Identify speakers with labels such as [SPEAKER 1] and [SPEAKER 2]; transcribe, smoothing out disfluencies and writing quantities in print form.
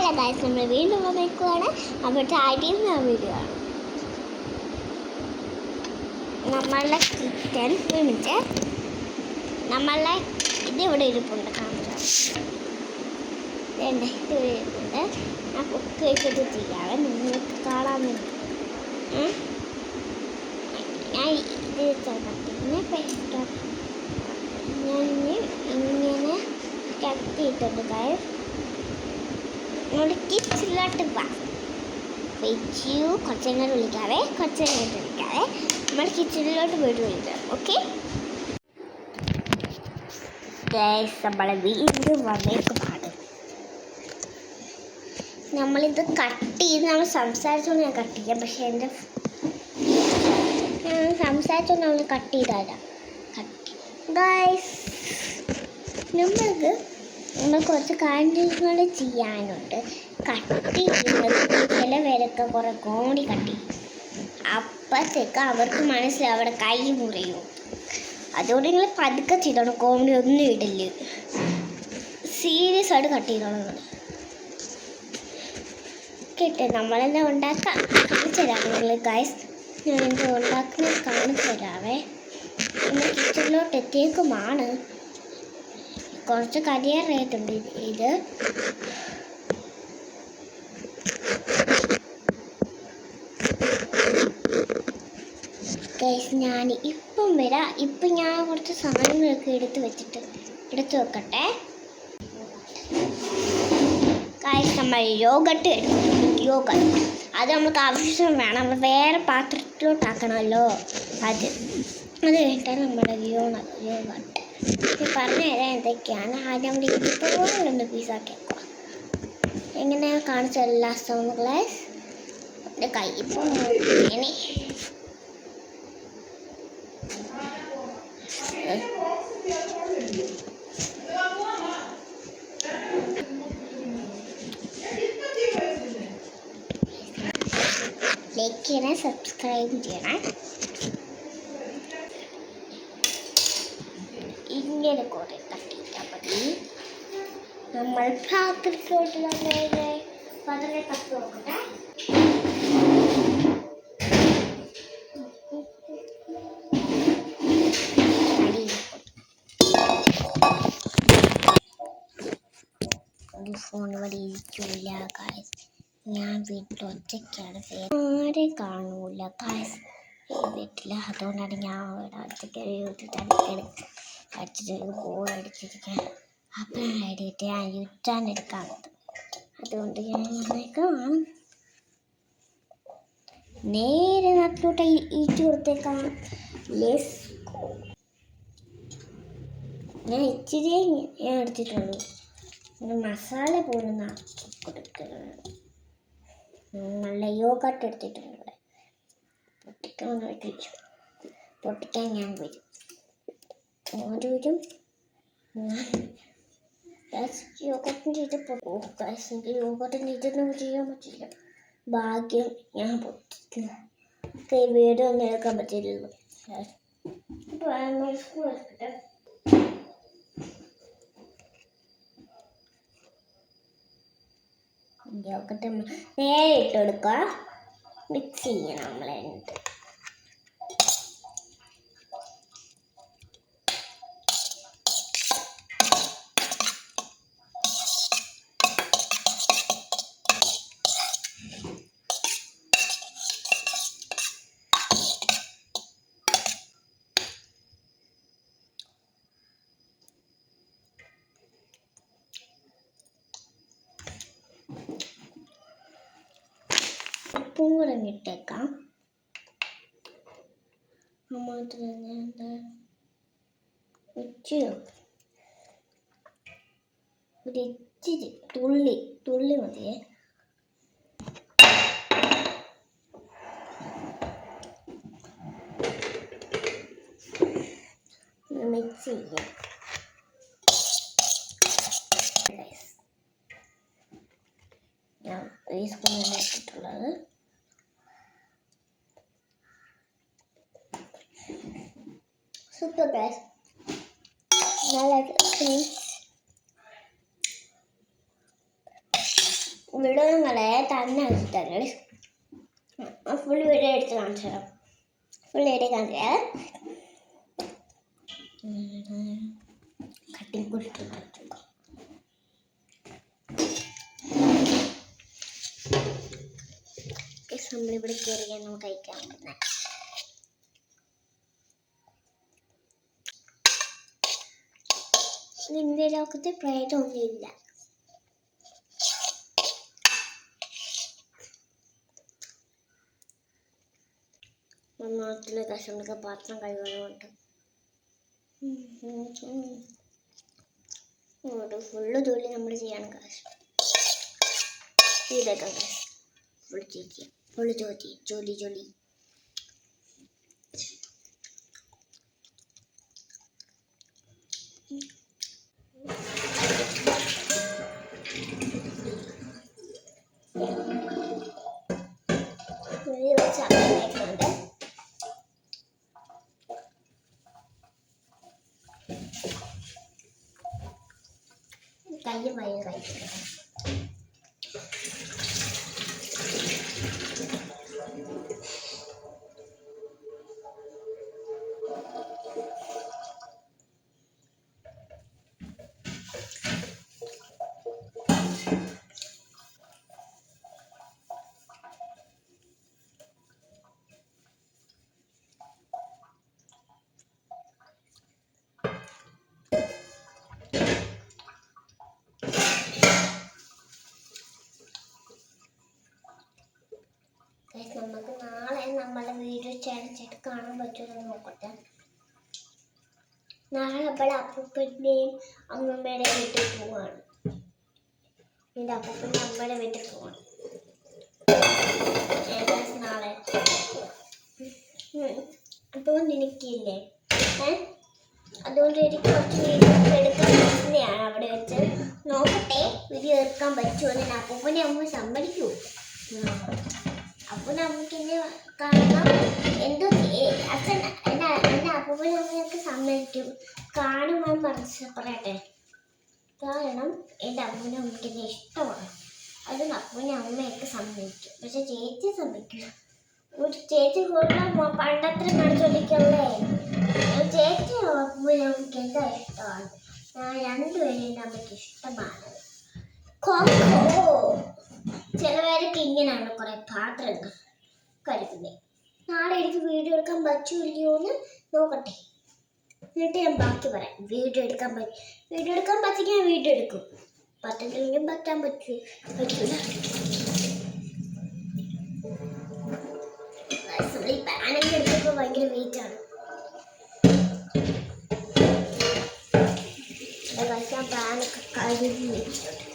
[SPEAKER 1] Hello guys, നമ്മൾ വീണ്ടും വന്നേക്കുവാണ്. അവിടുത്തെ ആദ്യം വീഡിയോ ആണ്. നമ്മളുടെ കിച്ചൺ മിനിറ്റ് നമ്മളുടെ ഇതിവിടെ ഇരിപ്പുണ്ട്. കാണിച്ചാൽ ഇത് ഇവിടെ ഇരിപ്പുണ്ട്. ആ കുക്ക് വെച്ചിട്ട് ചെയ്യാതെ നിങ്ങൾക്ക് കാണാൻ വേണ്ടി ഞാൻ ഇത് ചപ്പാത്തിനെ പേസ്റ്റ് ഞാൻ ഇങ്ങനെ കത്തിയിട്ടുണ്ട്. ഗൈസ് നമ്മൾ കിച്ചണിലോട്ട് വെച്ചു. കുറച്ച് നേരം വിളിക്കാവേ നമ്മൾ കിച്ചണിലോട്ട് പോയിട്ട് വിളിക്കാം. ഓക്കെ ഗൈസ്, നമ്മളെ വീണ്ടും വന്നേക്കുമാണ്. നമ്മളിത് കട്ട് ചെയ്ത് നമ്മൾ സംസാരിച്ചുകൊണ്ട് ഞാൻ കട്ട് ചെയ്യാം. പക്ഷേ എൻ്റെ സംസാരിച്ചുകൊണ്ട് നമ്മൾ കട്ട് ചെയ്താലാ ഗൈസ്. നമ്മൾ കുറച്ച് കാര്യങ്ങൾ ചെയ്യാനുണ്ട്. കട്ട് ചെയ്യുന്നത് ചില പേരൊക്കെ കുറേ കോമഡി കട്ട് ചെയ്യും. അപ്പോഴത്തേക്ക് അവർക്ക് മനസ്സിലാവും അവിടെ കൈ മുറിയും. അതുകൊണ്ട് നിങ്ങൾ പതുക്കെ ചെയ്തോണം. കോമഡി ഒന്നും ഇടില്ല. സീരിയസ് ആയിട്ട് കട്ട് ചെയ്തോണം നിങ്ങൾ. കേട്ടെ, നമ്മളെല്ലാം ഉണ്ടാക്കാം. കാണിച്ചു തരാം നിങ്ങൾ ഗൈസ്. ഞാൻ എന്ത് ഉണ്ടാക്കുന്നത് കാണിച്ചു തരാവേ. നമ്മൾ കിച്ചണിലോട്ട് എത്തിയേക്കുമാണ്. കുറച്ച് കരിയറായിട്ടുണ്ട് ഇത്. ഗൈസ്, ഞാൻ ഇപ്പം വരാം. ഇപ്പം ഞാൻ കുറച്ച് സാധനങ്ങളൊക്കെ എടുത്ത് വെക്കട്ടെ. ഗൈസ്, നമ്മൾ യോഗട്ട് അത് നമുക്ക് ആവശ്യം വേണം. നമ്മൾ വേറെ പാത്രത്തിലോട്ടാക്കണമല്ലോ. അത് കഴിഞ്ഞിട്ടാണ് നമ്മുടെ യോഗട്ട്. പറഞ്ഞു തരാം എന്തൊക്കെയാണ്. ആദ്യം നമ്മൾ ഇതുപോലൊന്ന് പീസാക്കി എങ്ങനെ കാണിച്ച എല്ലാ ഗ്ലാസ് കൈ ഇപ്പം ഇങ്ങനെ ലൈക്ക് ചെയ്യണം, സബ്സ്ക്രൈബ് ചെയ്യണം. ഇങ്ങനെ കുറേ തട്ടിയിട്ടാൽ മതി. നമ്മൾ പാത്രത്തിലോട്ട് പതിനെ തട്ടി നോക്കട്ടെ. ഫോൺ ഇവിടെ ഇരിക്കില്ല ഗൈസ്. ഞാൻ വീട്ടിൽ ഒറ്റയ്ക്കാണ്. ആരെ കാണൂല ഗൈസ് വീട്ടിൽ. അതുകൊണ്ടാണ് ഞാൻ ഇവിടെ ഒറ്റയ്ക്ക് അടിച്ചിട്ട് ബോൾ അടിച്ചിരിക്കാൻ. അപ്പം അടിയിട്ട് ഞാൻ യുറ്റാൻ എടുക്കാൻ പറ്റും. അതുകൊണ്ട് ഞാൻ വന്നേക്കാണ്. നേരെ നാട്ടിലോട്ട് ഈറ്റ് കൊടുത്തേക്കാം. ഞാൻ ഇച്ചിരി ഞാൻ എടുത്തിട്ടുള്ളൂ. മസാല പോലും കൊടുക്കുന്നത്. നല്ല യോഗട്ട് എടുത്തിട്ടുണ്ട്. ഇവിടെ പൊട്ടിക്കാൻ ഞാൻ വരും. ഓരോരും യോഗത്തിന് ചെയ്ത് യോഗത്തിന് ഇതൊന്നും ചെയ്യാൻ പറ്റില്ല. ഭാഗ്യം ഞാൻ പൊട്ടിക്കുന്നു. വീഡിയോ ഒന്നും എടുക്കാൻ പറ്റില്ലല്ലോ. സ്കൂൾ എടുക്കട്ടെ. യോഗട്ട് നേരെ ഇട്ട് കൊടുക്കുക. മിക്സ് ചെയ്യണം നമ്മളെ. ഉപ്പും കൂടെ ഇട്ടേക്കാം. ഒരു ഇച്ചിരി തുള്ളി മതിയേ. മിക്സ് ചെയ്യാം. ഞാൻ ഈ സ്പൂണിൽ ഇട്ടിട്ടുള്ളത്. Super guys. I like it. വിടുങ്ങളെ തന്നെ വെച്ചിട്ടല്ലേ ഫുൾ വീഡിയോ എടുത്ത് കാണിച്ചു തരാം. ഫുൾ വീഡിയോ കാണിച്ചു കട്ടിങ് കൊടുത്തു നമ്മളിവിടെ കയറിയാൽ നമുക്ക് കഴിക്കാൻ പറ്റുന്നത്. ഇന്ത്യ ലോകത്തെ പ്രേതമൊന്നുമില്ല. നാട്ടിലെ കഷ്ടമൊക്കെ പാത്രം കഴുകാനുണ്ട്. ഫുള്ള് ജോലി നമ്മൾ ചെയ്യാണ് കാശ്. ഇതൊക്കെ കാശ് ഫുൾ ചേച്ചി ഫുള്ള് ജോലി. ചാക്കുണ്ട് കയ്യും വയ്യ കഴിക്കുന്നത്. നമുക്ക് നാളെ നമ്മളെ വീഡിയോ ചേർച്ചിട്ട് കാണാൻ പറ്റുമെന്ന് നോക്കട്ടെ. നാളെ നമ്മൾ അപ്പൂപ്പൻ്റെയും അമ്മമ്മയുടെയും വീട്ടിൽ പോവാണ്. എൻ്റെ അപ്പൂപ്പൻ്റെ അമ്മയുടെ വീട്ടിൽ പോവാണ് നാളെ. അപ്പോൾ നിനക്കില്ലേ അതുകൊണ്ട് എനിക്ക് കുറച്ച് വീഡിയോ എടുക്കാൻ പറ്റുന്നതാണ്. അവിടെ വെച്ച് നോക്കട്ടെ വീഡിയോ എടുക്കാൻ പറ്റുമോ. ഞാൻ അപ്പൂപ്പൻ്റെ അമ്മ സമ്മതിക്കൂ. അപ്പോൾ നമുക്കിന്നെ കാണാം. എന്തോ അച്ഛൻ എൻ്റെ അപ്പൂപ്പൻ്റെ അമ്മയൊക്കെ സമ്മതിക്കും. കാണുമ്പോൾ പറയട്ടെ. കാരണം എൻ്റെ അപ്പൂപ്പൻ്റെ അമ്മയ്ക്ക് എന്നെ ഇഷ്ടമാണ്. അത് അപ്പൂപ്പൻ്റെ അമ്മയൊക്കെ സമ്മതിക്കും. പക്ഷെ ചേച്ചി സമ്മതിക്കില്ല. ഒരു ചേച്ചി കൂടുതൽ പണ്ടത്ര കാണിച്ചോണ്ടിരിക്കല്ലേ. ചേച്ചി അപ്പൂപ്പൻ്റെ അമ്മയ്ക്ക് എന്താ ഇഷ്ടമാണ്. രണ്ടുപേരും എൻ്റെ അമ്മയ്ക്ക് ഇഷ്ടമാണ്. ചിലവരൊക്കെ ഇങ്ങനെയാണ് കുറെ പാത്രങ്ങൾ കഴിക്കുന്നത്. നാളെ എനിക്ക് വീഡിയോ എടുക്കാൻ പറ്റൂല്ലയോ എന്ന് നോക്കട്ടെ. എന്നിട്ട് ഞാൻ ബാക്കി പറയാം. വീഡിയോ എടുക്കാൻ പറ്റിയ വീഡിയോ എടുക്കും. പറ്റില്ലെങ്കിലും പറ്റൂല. ഈ പാനൊക്കെ എടുത്തപ്പോൾ ഭയങ്കര വെയിറ്റാണ്. പാനൊക്കെ കഴുകി വെച്ചിട്ടുണ്ട്.